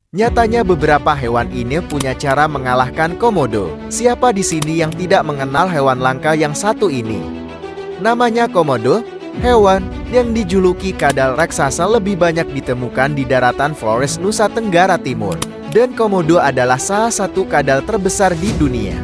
Nyatanya beberapa hewan ini punya cara mengalahkan komodo. Siapa di sini yang tidak mengenal hewan langka yang satu ini? Namanya komodo, hewan yang dijuluki kadal raksasa lebih banyak ditemukan di daratan Flores Nusa Tenggara Timur. Dan komodo adalah salah satu kadal terbesar di dunia.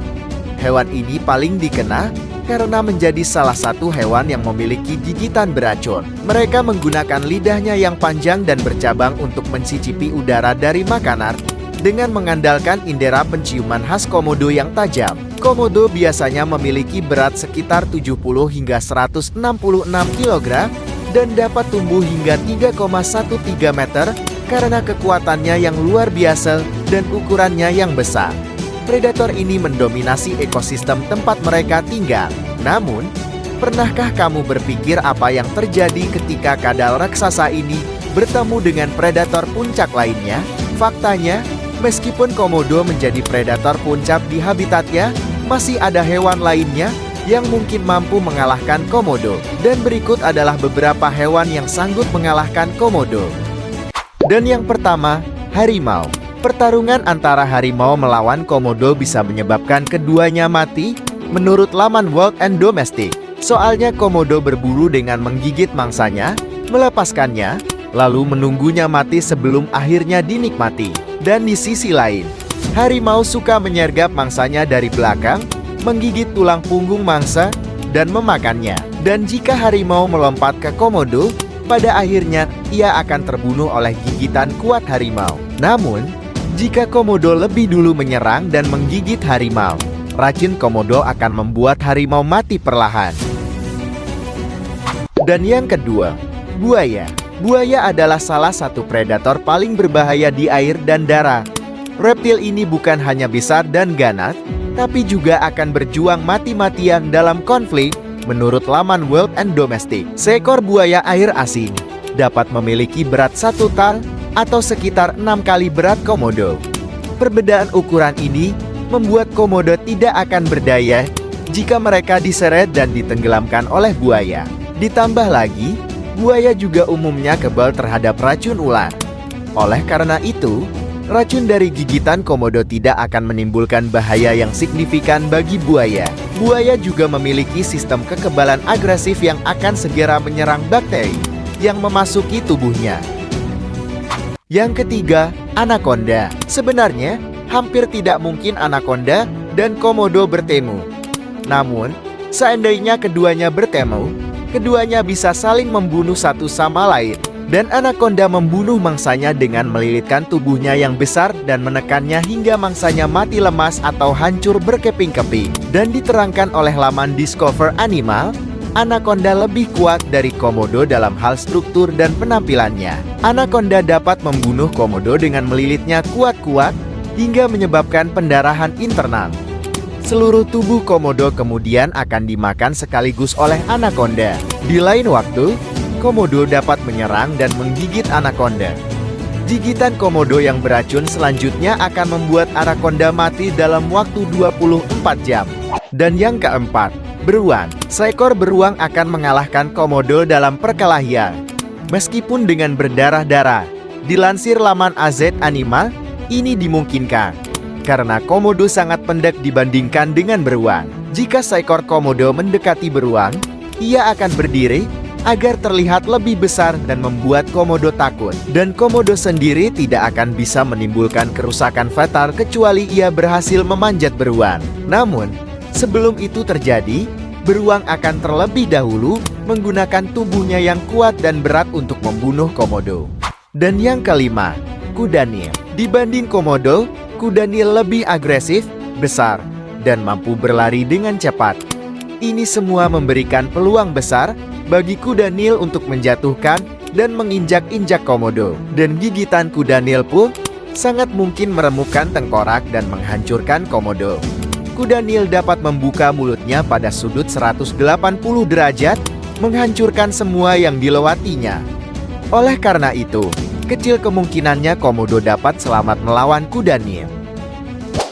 Hewan ini paling dikenal karena menjadi salah satu hewan yang memiliki gigitan beracun. Mereka menggunakan lidahnya yang panjang dan bercabang untuk mencicipi udara dari makanan. Dengan mengandalkan indera penciuman khas komodo yang tajam, komodo biasanya memiliki berat sekitar 70 hingga 166 kg dan dapat tumbuh hingga 3,13 meter karena kekuatannya yang luar biasa dan ukurannya yang besar. Predator ini mendominasi ekosistem tempat mereka tinggal. Namun, pernahkah kamu berpikir apa yang terjadi ketika kadal raksasa ini bertemu dengan predator puncak lainnya? Faktanya, meskipun komodo menjadi predator puncak di habitatnya, masih ada hewan lainnya yang mungkin mampu mengalahkan komodo. Dan berikut adalah beberapa hewan yang sanggup mengalahkan komodo. Dan yang pertama, harimau. Pertarungan antara harimau melawan komodo bisa menyebabkan keduanya mati, menurut laman Wild and Domestic. Soalnya komodo berburu dengan menggigit mangsanya, melepaskannya, lalu menunggunya mati sebelum akhirnya dinikmati. Dan di sisi lain, harimau suka menyergap mangsanya dari belakang, menggigit tulang punggung mangsa, dan memakannya. Dan jika harimau melompat ke komodo, pada akhirnya ia akan terbunuh oleh gigitan kuat harimau. Namun, jika komodo lebih dulu menyerang dan menggigit harimau, racun komodo akan membuat harimau mati perlahan. Dan yang kedua, buaya. Buaya adalah salah satu predator paling berbahaya di air dan darat. Reptil ini bukan hanya besar dan ganas, tapi juga akan berjuang mati-matian dalam konflik. Menurut laman Wild and Domestic, seekor buaya air asin dapat memiliki berat 1 ton atau sekitar 6 kali berat komodo. Perbedaan ukuran ini membuat komodo tidak akan berdaya jika mereka diseret dan ditenggelamkan oleh buaya. Ditambah lagi, buaya juga umumnya kebal terhadap racun ular. Oleh karena itu, racun dari gigitan komodo tidak akan menimbulkan bahaya yang signifikan bagi buaya. Buaya juga memiliki sistem kekebalan agresif yang akan segera menyerang bakteri yang memasuki tubuhnya. Yang ketiga, anaconda. Sebenarnya, hampir tidak mungkin anaconda dan komodo bertemu. Namun, seandainya keduanya bertemu, keduanya bisa saling membunuh satu sama lain. Dan anaconda membunuh mangsanya dengan melilitkan tubuhnya yang besar dan menekannya hingga mangsanya mati lemas atau hancur berkeping-keping. Dan diterangkan oleh laman Discover Animal, anaconda lebih kuat dari komodo dalam hal struktur dan penampilannya. Anaconda dapat membunuh komodo dengan melilitnya kuat-kuat hingga menyebabkan pendarahan internal. Seluruh tubuh komodo kemudian akan dimakan sekaligus oleh anaconda. Di lain waktu, komodo dapat menyerang dan menggigit anaconda. Gigitan komodo yang beracun selanjutnya akan membuat anaconda mati dalam waktu 24 jam. Dan yang keempat, beruang. Seekor beruang akan mengalahkan komodo dalam perkelahian, meskipun dengan berdarah-darah. Dilansir laman AZ Animal, ini dimungkinkan karena komodo sangat pendek dibandingkan dengan beruang. Jika seekor komodo mendekati beruang, ia akan berdiri agar terlihat lebih besar dan membuat komodo takut. Dan komodo sendiri tidak akan bisa menimbulkan kerusakan fatal kecuali ia berhasil memanjat beruang. Namun, sebelum itu terjadi, beruang akan terlebih dahulu menggunakan tubuhnya yang kuat dan berat untuk membunuh komodo. Dan yang kelima, kuda Nil. Dibanding komodo, kuda Nil lebih agresif, besar, dan mampu berlari dengan cepat. Ini semua memberikan peluang besar bagi kuda Nil untuk menjatuhkan dan menginjak-injak komodo. Dan gigitan kuda Nil pun sangat mungkin meremukkan tengkorak dan menghancurkan komodo. Kuda Nil dapat membuka mulutnya pada sudut 180 derajat, menghancurkan semua yang dilewatinya. Oleh karena itu, kecil kemungkinannya komodo dapat selamat melawan kuda Nil.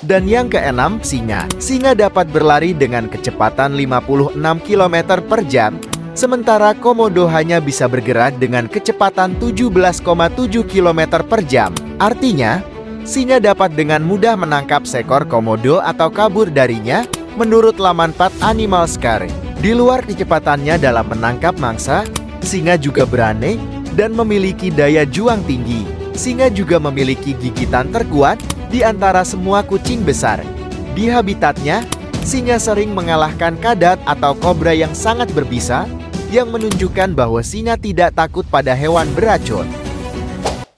Dan yang keenam, singa. Singa dapat berlari dengan kecepatan 56 km per jam, sementara komodo hanya bisa bergerak dengan kecepatan 17,7 km per jam. Artinya, singa dapat dengan mudah menangkap seekor komodo atau kabur darinya, menurut laman Pet Animals Care. Di luar kecepatannya dalam menangkap mangsa, singa juga berani dan memiliki daya juang tinggi. Singa juga memiliki gigitan terkuat di antara semua kucing besar. Di habitatnya, singa sering mengalahkan kadat atau kobra yang sangat berbisa, yang menunjukkan bahwa singa tidak takut pada hewan beracun.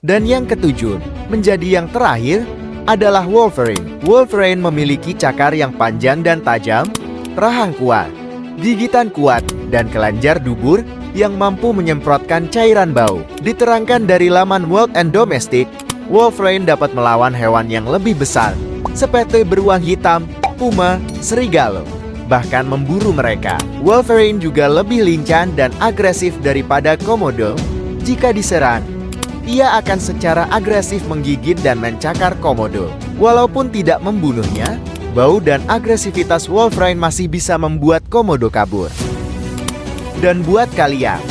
Dan yang ketujuh, menjadi yang terakhir, adalah Wolverine. Wolverine memiliki cakar yang panjang dan tajam, rahang kuat, gigitan kuat, dan kelenjar dubur yang mampu menyemprotkan cairan bau. Diterangkan dari laman Wild and Domestic, Wolverine dapat melawan hewan yang lebih besar, seperti beruang hitam, puma, serigala, bahkan memburu mereka. Wolverine juga lebih lincah dan agresif daripada komodo. Jika diserang, ia akan secara agresif menggigit dan mencakar komodo. Walaupun tidak membunuhnya, bau dan agresivitas Wolverine masih bisa membuat komodo kabur. Dan buat kalian,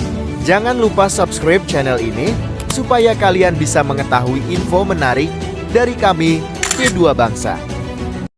jangan lupa subscribe channel ini supaya kalian bisa mengetahui info menarik dari kami, P2 Bangsa.